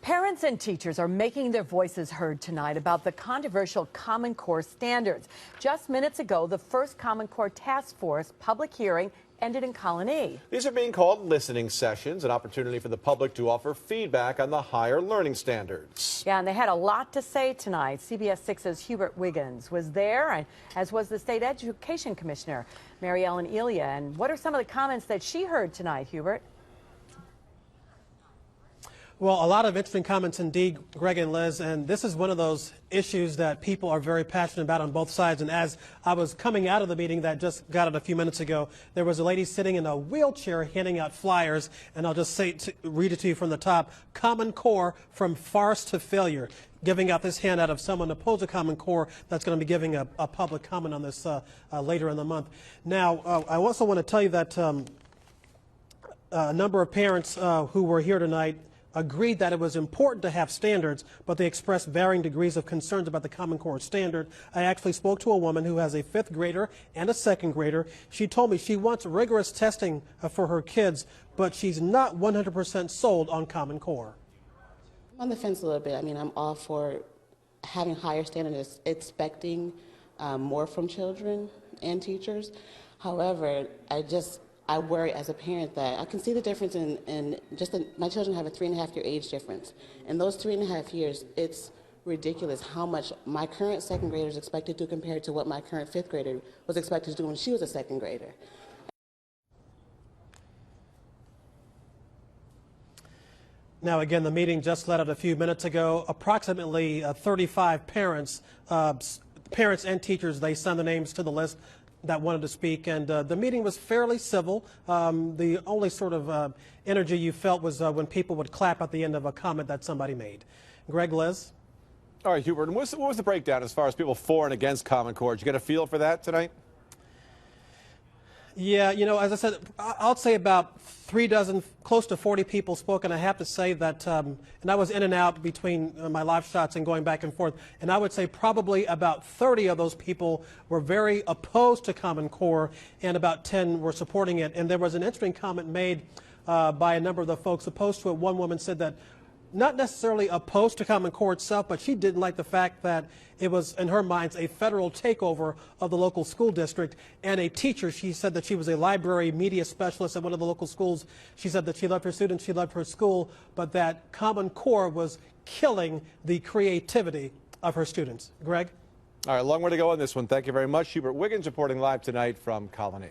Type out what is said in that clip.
Parents and teachers are making their voices heard tonight about the controversial Common Core standards. Just minutes ago, the first Common Core Task Force public hearing ended in Colony. These are being called listening sessions, an opportunity for the public to offer feedback on the higher learning standards. Yeah, and they had a lot to say tonight. CBS 6's Hubert Wiggins was there, as was the State Education Commissioner, Mary Ellen Elia. And what are some of the comments that she heard tonight, Hubert? Well, a lot of interesting comments indeed, Greg and Liz, and this is one of those issues that people are very passionate about on both sides. And as I was coming out of the meeting that just got it a few minutes ago, there was a lady sitting in a wheelchair handing out flyers, and I'll just read it to you from the top: Common Core from farce to failure. Giving out this handout of someone opposed to Common Core that's going to be giving a public comment on this later in the month. Now, I also want to tell you that a number of parents who were here tonight agreed that it was important to have standards, but they expressed varying degrees of concerns about the Common Core standard. I actually spoke to a woman who has a 5th grader and a 2nd grader. She told me she wants rigorous testing for her kids, but she's not 100% sold on Common Core. I'm on the fence a little bit. I mean, I'm all for having higher standards, expecting more from children and teachers. However, I worry as a parent that I can see the difference in just my children have a 3.5-year age difference. In those 3.5 years, it's ridiculous how much my current 2nd grader is expected to compare to what my current 5th grader was expected to do when she was a 2nd grader. Now, again, the meeting just let out a few minutes ago. Approximately 35 parents and teachers, they sent the names to the list that wanted to speak, and the meeting was fairly civil. The only sort of energy you felt was when people would clap at the end of a comment that somebody made. Greg, Liz? All right, Hubert, and what was the breakdown as far as people for and against Common Core? Did you get a feel for that tonight? Yeah, you know, as I said, I'll say about 3 dozen, close to 40 people spoke, and I have to say that, and I was in and out between my live shots and going back and forth, and I would say probably about 30 of those people were very opposed to Common Core, and about 10 were supporting it. And there was an interesting comment made by a number of the folks opposed to it. One woman said that not necessarily opposed to Common Core itself, but she didn't like the fact that it was, in her mind, a federal takeover of the local school district. And a teacher, she said that she was a library media specialist at one of the local schools. She said that she loved her students, she loved her school, but that Common Core was killing the creativity of her students. Greg? All right, long way to go on this one. Thank you very much. Hubert Wiggins reporting live tonight from Colony.